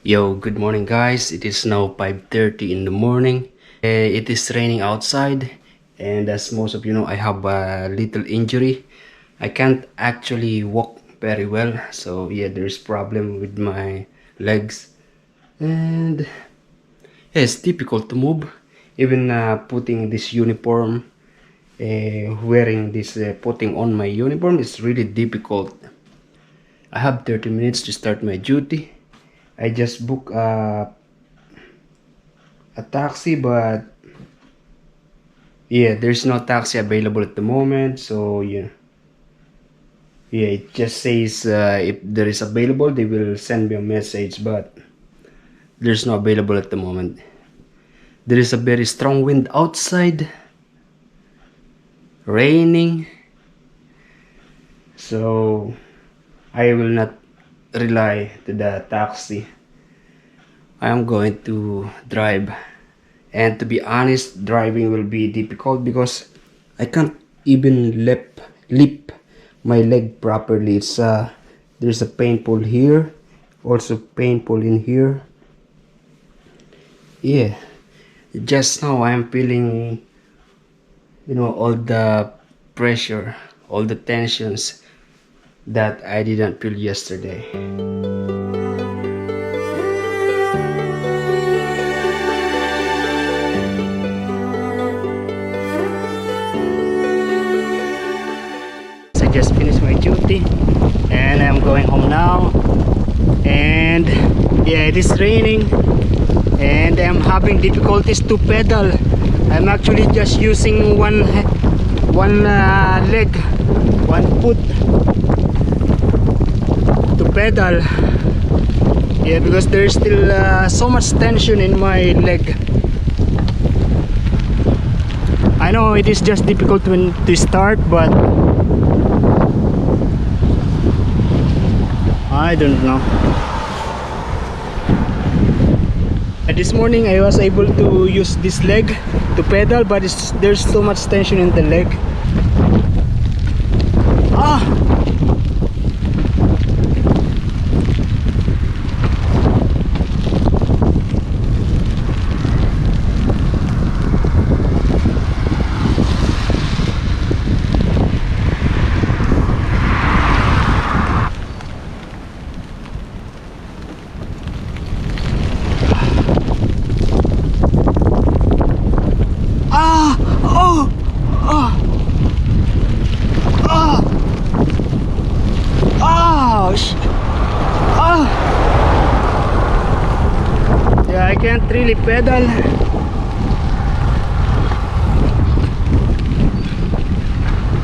Yo, good morning guys. It is now 5:30 in the morning. It is raining outside, and as most of you know, I have a little injury. I can't actually walk very well, so yeah, there's problem with my legs. And yeah, it's difficult to move. Even putting this uniform, wearing this, putting on my uniform is really difficult. I have 30 minutes to start my duty. I just booked a taxi, but yeah, there's no taxi available at the moment. So yeah, it just says if there is available, they will send me a message, but there's no available at the moment. There is a very strong wind outside, raining, so I will not rely to the taxi. I am going to drive, and to be honest, driving will be difficult because I can't even lift my leg properly. It's there's a painful here, also painful in here. Yeah, just now I'm feeling, all the pressure, all the tensions that I didn't feel yesterday. I just finished my duty and I'm going home now, and yeah, it is raining and I'm having difficulties to pedal. I'm actually just using one leg, one foot to pedal. Yeah, because there's still so much tension in my leg. I know it is just difficult to start, but I don't know. This morning I was able to use this leg to pedal, but there's so much tension in the leg. Ah! Ah! Oh! Ah! Ah! Ah! Ah! Yeah, I can't really pedal.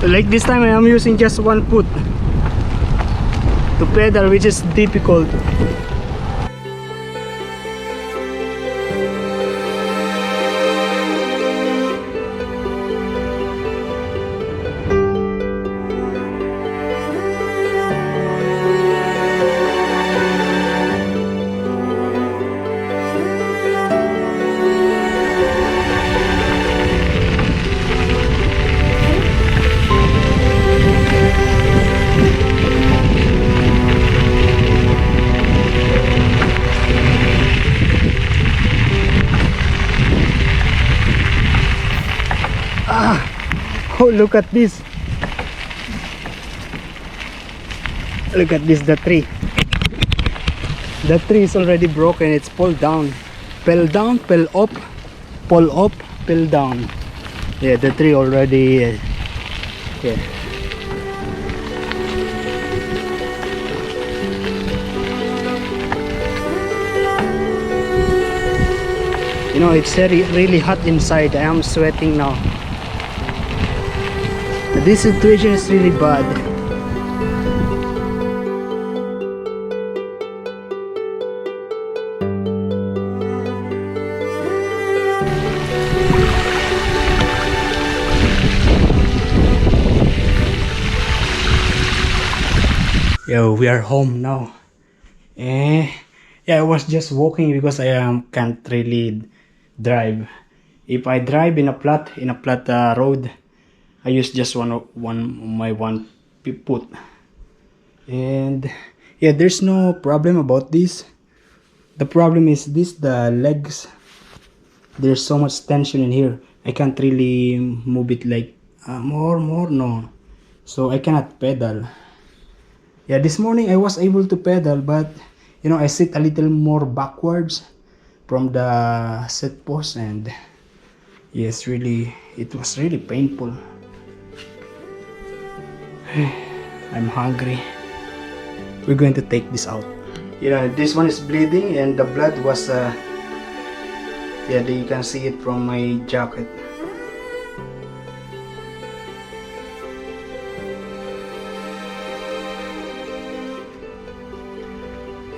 Like this time I am using just one foot to pedal, which is difficult. Oh, look at this. Look at this, the tree. The tree is already broken. It's pulled down. Fell down, fell up, pull up, fell down. Yeah, the tree already, yeah. It's really hot inside. I am sweating now. This situation is really bad. Yo, we are home now. Yeah, I was just walking because I can't really drive. If I drive in a flat road, I use just one foot. And yeah, there's no problem about this, The problem is this, the legs, there's so much tension in here. I can't really move it like more, no. So I cannot pedal. Yeah, this morning I was able to pedal, but you know, I sit a little more backwards from the set post, and yes, really, it was really painful. I'm hungry. We're going to take this out. You know, this one is bleeding, and the blood was yeah, you can see it from my jacket.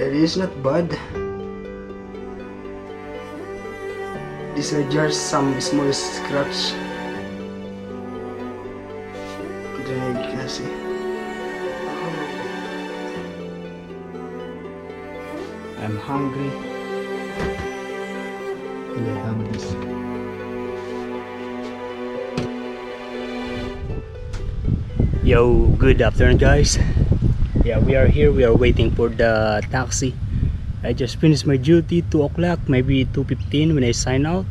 It is not bad. These are just some small scratch. Then you can see. I'm hungry. And I have this. Yo, good afternoon guys. Yeah, we are here. We are waiting for the taxi. I just finished my duty, 2 o'clock, maybe 2:15 when I sign out.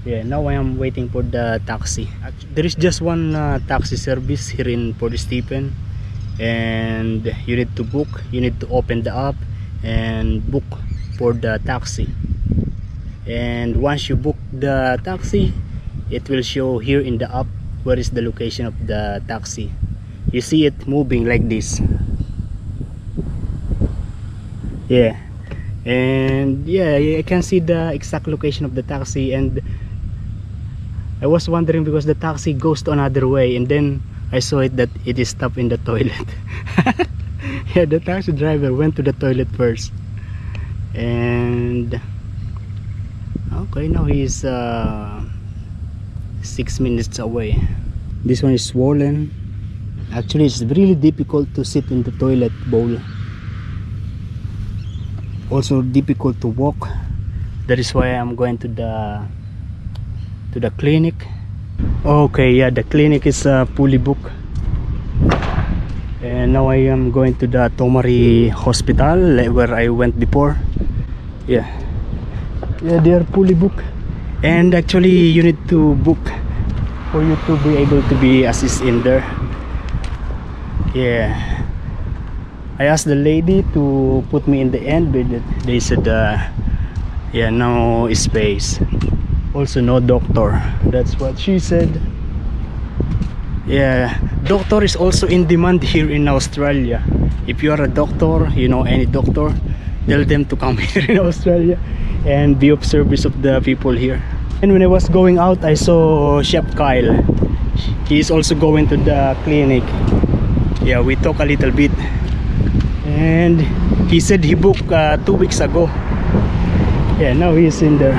Yeah, now I am waiting for the taxi. There is just one taxi service here in Port Stephen, and you need to book. You need to open the app and book for the taxi. And once you book the taxi, it will show here in the app where is the location of the taxi. You see it moving like this. Yeah, and yeah, I can see the exact location of the taxi, and I was wondering because the taxi goes to another way, and then I saw it that it is stopped in the toilet. Yeah, the taxi driver went to the toilet first, and okay, now he's 6 minutes away. This one is swollen. Actually, it's really difficult to sit in the toilet bowl. Also difficult to walk. That is why I'm going to the clinic. Okay, yeah, the clinic is fully booked. And now I am going to the Tomari hospital where I went before. Yeah, they are fully booked. And actually you need to book for you to be able to be assisted in there. Yeah, I asked the lady to put me in the end, but they said yeah, no space, also no doctor. That's what she said. Yeah, doctor is also in demand here in Australia. If you are a doctor, you know, any doctor, tell them to come here in Australia and be of service of the people here. And when I was going out, I saw Chef Kyle. He is also going to the clinic. Yeah, we talk a little bit, and he said he booked 2 weeks ago. Yeah, now he's in there.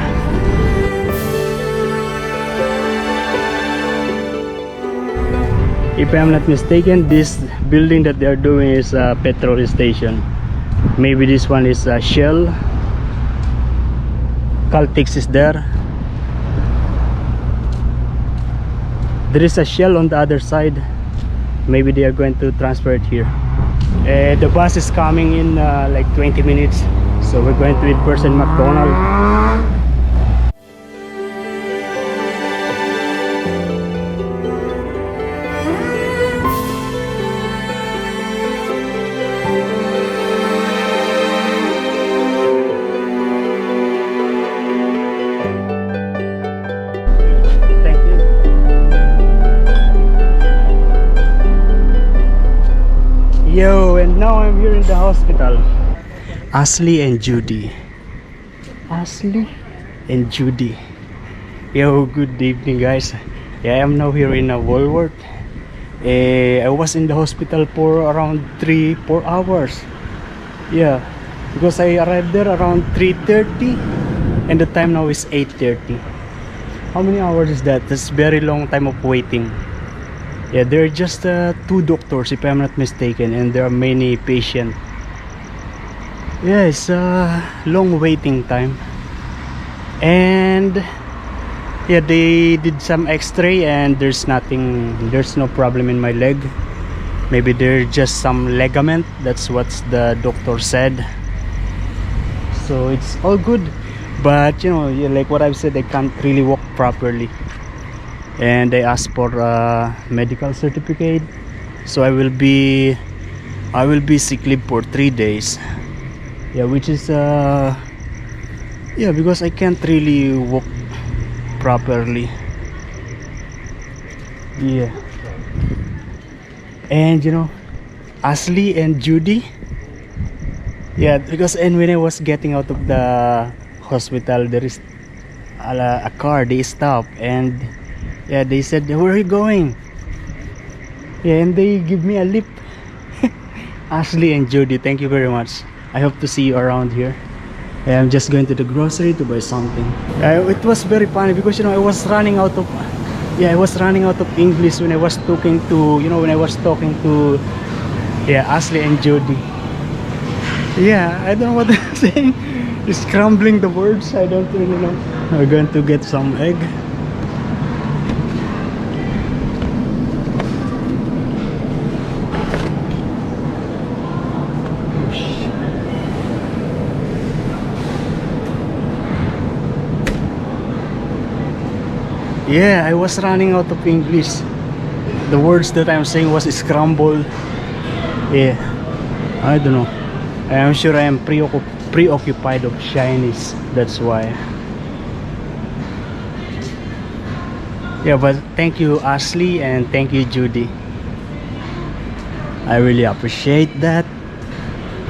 If I'm not mistaken, this building that they're doing is a petrol station. Maybe this one is a Shell. Caltex is there. There is a Shell on the other side. Maybe they are going to transfer it here. The bus is coming in like 20 minutes, so we're going to eat first in McDonald's. Yo, and now I'm here in the hospital. Ashley and Judy. Ashley and Judy. Yo, good evening guys. Yeah, I am now here in Woolworth. I was in the hospital for around 3-4 hours. Yeah, because I arrived there around 3:30 and the time now is 8:30. How many hours is that? That's very long time of waiting. Yeah, there are just 2 doctors if I'm not mistaken, and there are many patients. Yeah, it's a long waiting time. And yeah, they did some x-ray and there's no problem in my leg. Maybe there's just some ligament, that's what the doctor said. so it's all good. But you know, yeah, like what I've said, I can't really walk properly, and I asked for a medical certificate, so I will be sick leave for 3 days. Yeah, which is yeah, because I can't really walk properly. Yeah, and you know, Ashley and Judy. Yeah, because and when I was getting out of the hospital, there is a car. They stopped and yeah, they said, "Where are you going?" Yeah, and they give me a lift. Ashley and Judy, thank you very much. I hope to see you around here. Yeah, I'm just going to the grocery to buy something. It was very funny because you know I was running out of yeah, I was running out of English when I was talking to when I was talking to yeah, Ashley and Judy. Yeah, I don't know what I'm saying. Scrambling the words. I don't really know. We're going to get some egg. Yeah, I was running out of English. The words that I'm saying was scrambled. Yeah, I don't know. I am sure I am preoccupied of Chinese. That's why. Yeah, but thank you, Ashley, and thank you, Judy. I really appreciate that.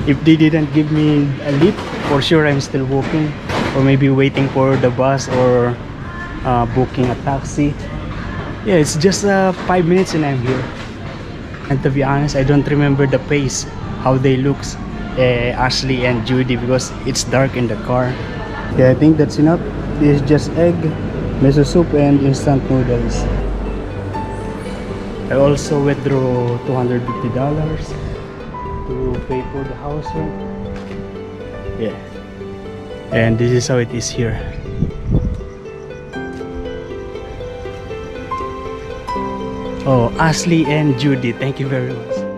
If they didn't give me a lift, for sure I'm still walking, or maybe waiting for the bus, or booking a taxi. Yeah, it's just 5 minutes and I'm here. And to be honest, I don't remember the pace, how they looks, Ashley and Judy, because it's dark in the car. Yeah, I think that's enough. This is just egg, miso soup, and instant noodles. I also withdrew $250 to pay for the house rent. Yeah, and this is how it is here. Oh, Ashley and Judy, thank you very much.